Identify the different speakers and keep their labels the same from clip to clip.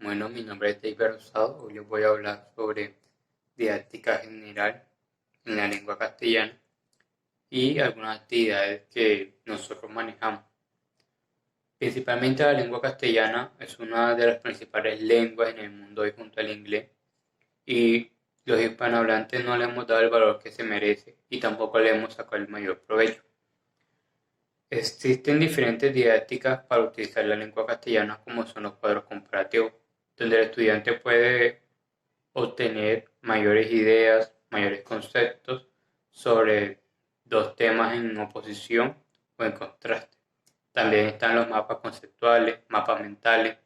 Speaker 1: Bueno, mi nombre es David Rosado. Hoy les voy a hablar sobre didáctica general en la lengua castellana y algunas actividades que nosotros manejamos. Principalmente la lengua castellana es una de las principales lenguas en el mundo hoy junto al inglés y los hispanohablantes no le hemos dado el valor que se merece y tampoco le hemos sacado el mayor provecho. Existen diferentes didácticas para utilizar la lengua castellana como son los cuadros comparativos, donde el estudiante puede obtener mayores ideas, mayores conceptos sobre dos temas en oposición o en contraste. También están los mapas conceptuales, mapas mentales,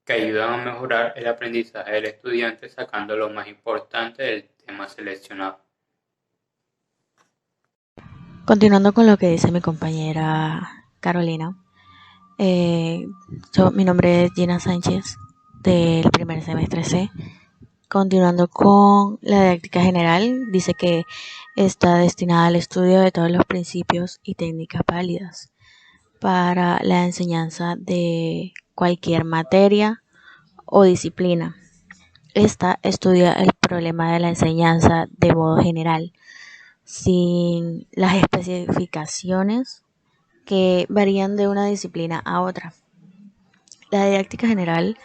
Speaker 1: que ayudan a mejorar el aprendizaje del estudiante sacando lo más importante del tema seleccionado.
Speaker 2: Continuando con lo que dice mi compañera Carolina, mi nombre es Gina Sánchez del primer semestre C. Continuando con la didáctica general, dice que está destinada al estudio de todos los principios y técnicas válidas para la enseñanza de cualquier materia o disciplina. Esta estudia el problema de la enseñanza de modo general, sin las especificaciones que varían de una disciplina a otra. La didáctica general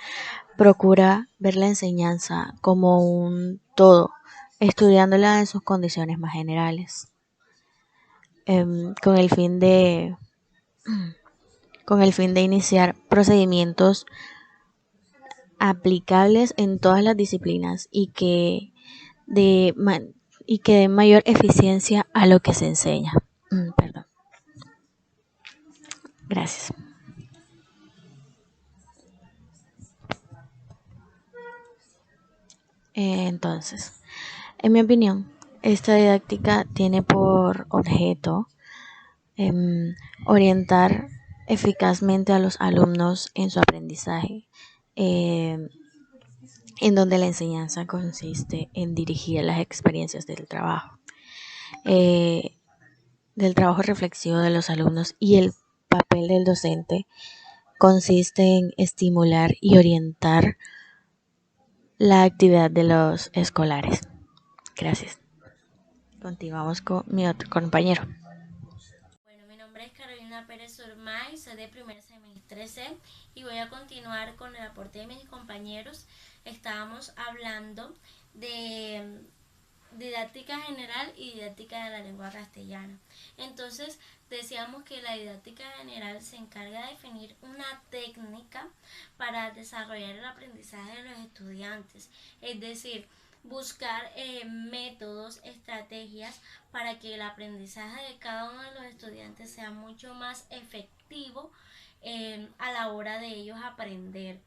Speaker 2: procura ver la enseñanza como un todo, estudiándola en sus condiciones más generales, con el fin de iniciar procedimientos aplicables en todas las disciplinas de, y que den mayor eficiencia a lo que se enseña. Perdón. Gracias. Entonces, en mi opinión, esta didáctica tiene por objeto orientar eficazmente a los alumnos en su aprendizaje, en donde la enseñanza consiste en dirigir las experiencias eh, del trabajo reflexivo de los alumnos, y el papel del docente consiste en estimular y orientar la actividad de los escolares. Gracias. Continuamos con mi otro compañero.
Speaker 3: Bueno, mi nombre es Carolina Pérez Surmay, soy de primer semestre C y voy a continuar con el aporte de mis compañeros. Estábamos hablando de didáctica general y didáctica de la lengua castellana. Entonces, decíamos que la didáctica general se encarga de definir una técnica para desarrollar el aprendizaje de los estudiantes, es decir, buscar métodos, estrategias para que el aprendizaje de cada uno de los estudiantes sea mucho más efectivo a la hora de ellos aprender.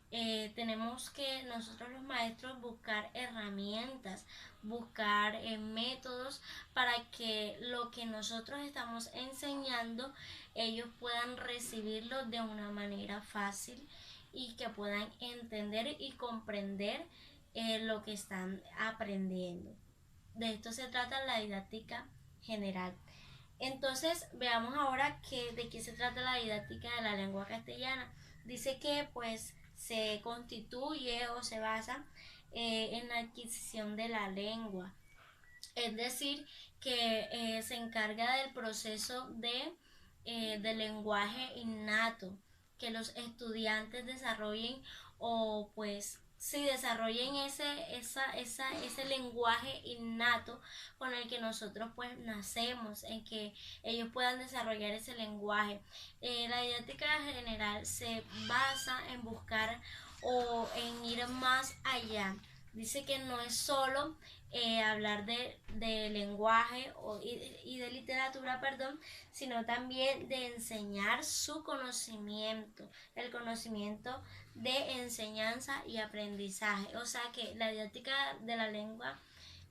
Speaker 3: Tenemos que nosotros los maestros buscar herramientas, buscar métodos para que lo que nosotros estamos enseñando ellos puedan recibirlo de una manera fácil y que puedan entender y comprender lo que están aprendiendo. De esto se trata la didáctica general. Entonces veamos ahora de qué se trata la didáctica de la lengua castellana. Dice que pues se constituye o se basa en la adquisición de la lengua, es decir, que se encarga del proceso del lenguaje innato, que los estudiantes desarrollen o pues si desarrollen ese lenguaje innato con el que nosotros pues nacemos, en que ellos puedan desarrollar ese lenguaje. La didáctica general se basa en buscar o en ir más allá. Dice que no es solo hablar de lenguaje y de literatura, perdón, sino también de enseñar su conocimiento, el conocimiento de enseñanza y aprendizaje. O sea que la didáctica de la lengua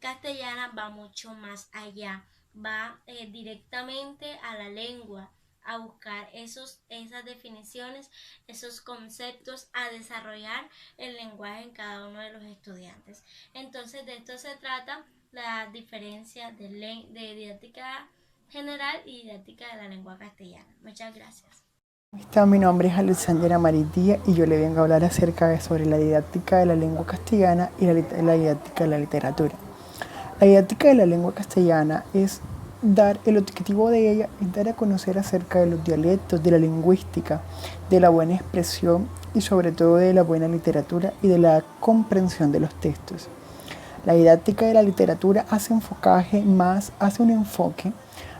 Speaker 3: castellana va mucho más allá, va directamente a la lengua, a buscar esas definiciones, esos conceptos, a desarrollar el lenguaje en cada uno de los estudiantes. Entonces de esto se trata la diferencia de didáctica general y didáctica de la lengua castellana. Muchas gracias.
Speaker 4: Mi nombre es Alexandra Maritía y yo le vengo a hablar acerca sobre la didáctica de la lengua castellana y la didáctica de la literatura. La didáctica de la lengua castellana es el objetivo de ella es dar a conocer acerca de los dialectos, de la lingüística, de la buena expresión y sobre todo de la buena literatura y de la comprensión de los textos. La didáctica de la literatura hace un enfoque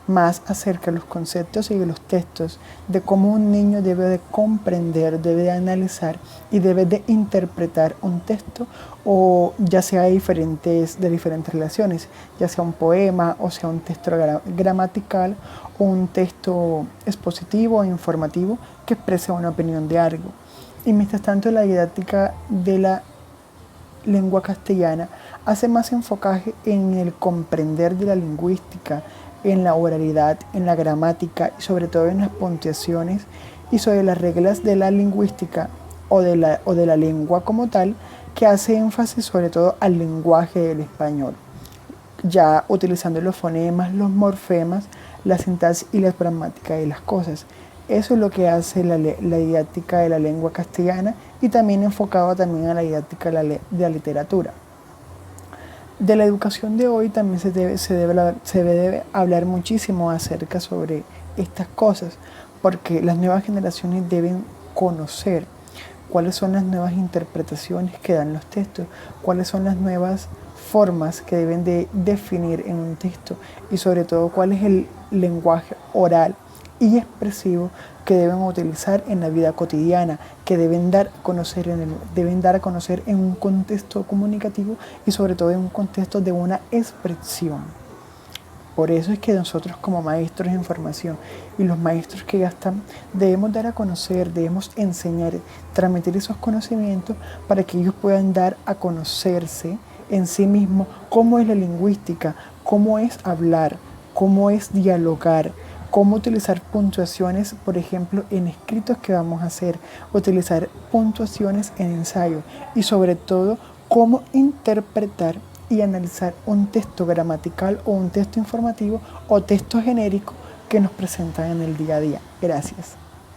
Speaker 4: más acerca de los conceptos y de los textos, de cómo un niño debe de comprender, debe de analizar y debe de interpretar un texto, o ya sea de diferentes relaciones, ya sea un poema o sea un texto gramatical o un texto expositivo o informativo que exprese una opinión de algo. Y mientras tanto, la didáctica de la lengua castellana hace más enfoque en el comprender de la lingüística, en la oralidad, en la gramática y sobre todo en las puntuaciones y sobre las reglas de la lingüística o de la lengua como tal, que hace énfasis sobre todo al lenguaje del español, ya utilizando los fonemas, los morfemas, la sintaxis y la gramática de las cosas. Eso es lo que hace la didáctica de la lengua castellana y también enfocado también a la didáctica de la literatura. De la educación de hoy también se debe hablar muchísimo acerca sobre estas cosas, porque las nuevas generaciones deben conocer cuáles son las nuevas interpretaciones que dan los textos, cuáles son las nuevas formas que deben de definir en un texto y sobre todo cuál es el lenguaje oral y expresivo que deben utilizar en la vida cotidiana, que deben dar a conocer en un contexto comunicativo y sobre todo en un contexto de una expresión. Por eso es que nosotros como maestros en formación y los maestros que ya están, debemos dar a conocer, debemos enseñar, transmitir esos conocimientos para que ellos puedan dar a conocerse en sí mismos cómo es la lingüística, cómo es hablar, cómo es dialogar, cómo utilizar puntuaciones, por ejemplo, en escritos que vamos a hacer, utilizar puntuaciones en ensayo y sobre todo cómo interpretar y analizar un texto gramatical o un texto informativo o texto genérico que nos presentan en el día a día. Gracias.